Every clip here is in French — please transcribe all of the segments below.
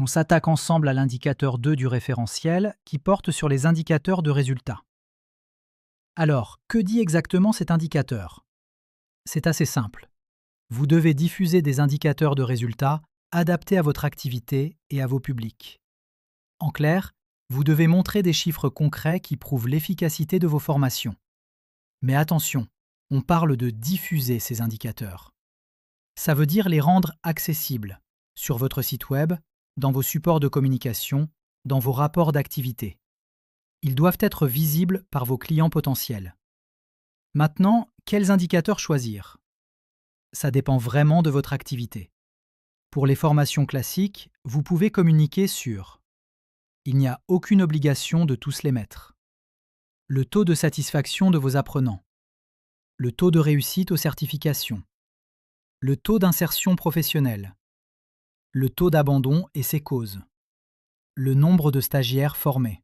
On s'attaque ensemble à l'indicateur 2 du référentiel qui porte sur les indicateurs de résultats. Alors, que dit exactement cet indicateur? C'est assez simple. Vous devez diffuser des indicateurs de résultats adaptés à votre activité et à vos publics. En clair, vous devez montrer des chiffres concrets qui prouvent l'efficacité de vos formations. Mais attention, on parle de diffuser ces indicateurs. Ça veut dire les rendre accessibles sur votre site web, dans vos supports de communication, dans vos rapports d'activité. Ils doivent être visibles par vos clients potentiels. Maintenant, quels indicateurs choisir? Ça dépend vraiment de votre activité. Pour les formations classiques, vous pouvez communiquer sur: il n'y a aucune obligation de tous les mettre. Le taux de satisfaction de vos apprenants. Le taux de réussite aux certifications. Le taux d'insertion professionnelle. Le taux d'abandon et ses causes. Le nombre de stagiaires formés.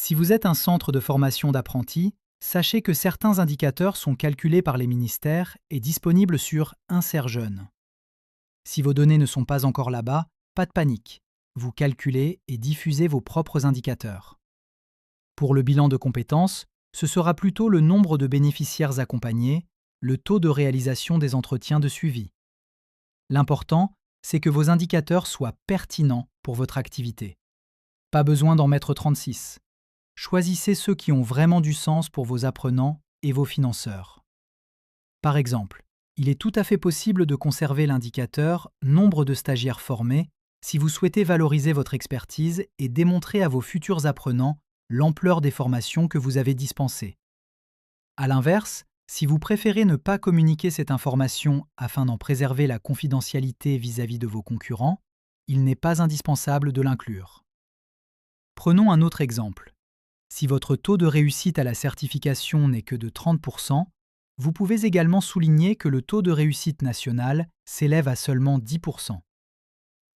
Si vous êtes un centre de formation d'apprentis, sachez que certains indicateurs sont calculés par les ministères et disponibles sur Insert Jeunes. Si vos données ne sont pas encore là-bas, pas de panique. Vous calculez et diffusez vos propres indicateurs. Pour le bilan de compétences, ce sera plutôt le nombre de bénéficiaires accompagnés, le taux de réalisation des entretiens de suivi. L'important, c'est que vos indicateurs soient pertinents pour votre activité. Pas besoin d'en mettre 36. Choisissez ceux qui ont vraiment du sens pour vos apprenants et vos financeurs. Par exemple, il est tout à fait possible de conserver l'indicateur nombre de stagiaires formés si vous souhaitez valoriser votre expertise et démontrer à vos futurs apprenants l'ampleur des formations que vous avez dispensées. À l'inverse, si vous préférez ne pas communiquer cette information afin d'en préserver la confidentialité vis-à-vis de vos concurrents, il n'est pas indispensable de l'inclure. Prenons un autre exemple. Si votre taux de réussite à la certification n'est que de 30%, vous pouvez également souligner que le taux de réussite national s'élève à seulement 10%.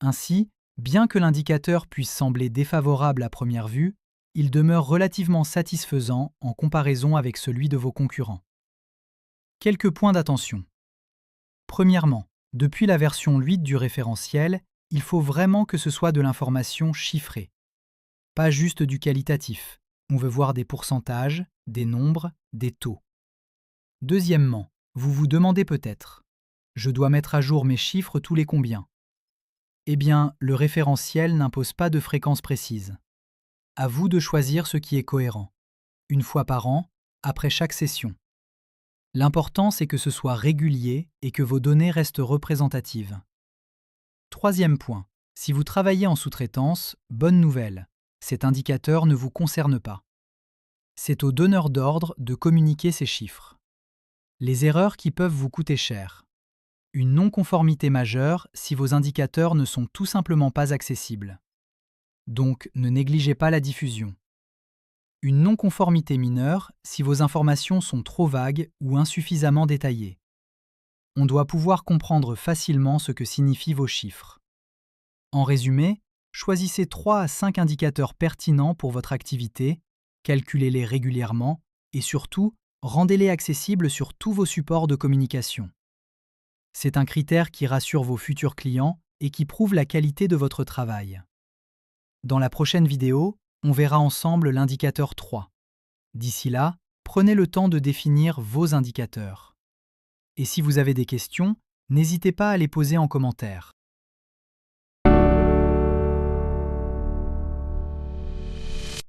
Ainsi, bien que l'indicateur puisse sembler défavorable à première vue, il demeure relativement satisfaisant en comparaison avec celui de vos concurrents. Quelques points d'attention. Premièrement, depuis la version 8 du référentiel, il faut vraiment que ce soit de l'information chiffrée. Pas juste du qualitatif. On veut voir des pourcentages, des nombres, des taux. Deuxièmement, vous vous demandez peut-être: je dois mettre à jour mes chiffres tous les combien? Eh bien, le référentiel n'impose pas de fréquence précise. À vous de choisir ce qui est cohérent. Une fois par an, après chaque session. L'important, c'est que ce soit régulier et que vos données restent représentatives. Troisième point, si vous travaillez en sous-traitance, bonne nouvelle, cet indicateur ne vous concerne pas. C'est au donneur d'ordre de communiquer ces chiffres. Les erreurs qui peuvent vous coûter cher. Une non-conformité majeure si vos indicateurs ne sont tout simplement pas accessibles. Donc, ne négligez pas la diffusion. Une non-conformité mineure si vos informations sont trop vagues ou insuffisamment détaillées. On doit pouvoir comprendre facilement ce que signifient vos chiffres. En résumé, choisissez 3 à 5 indicateurs pertinents pour votre activité, calculez-les régulièrement et surtout, rendez-les accessibles sur tous vos supports de communication. C'est un critère qui rassure vos futurs clients et qui prouve la qualité de votre travail. Dans la prochaine vidéo, on verra ensemble l'indicateur 3. D'ici là, prenez le temps de définir vos indicateurs. Et si vous avez des questions, n'hésitez pas à les poser en commentaire.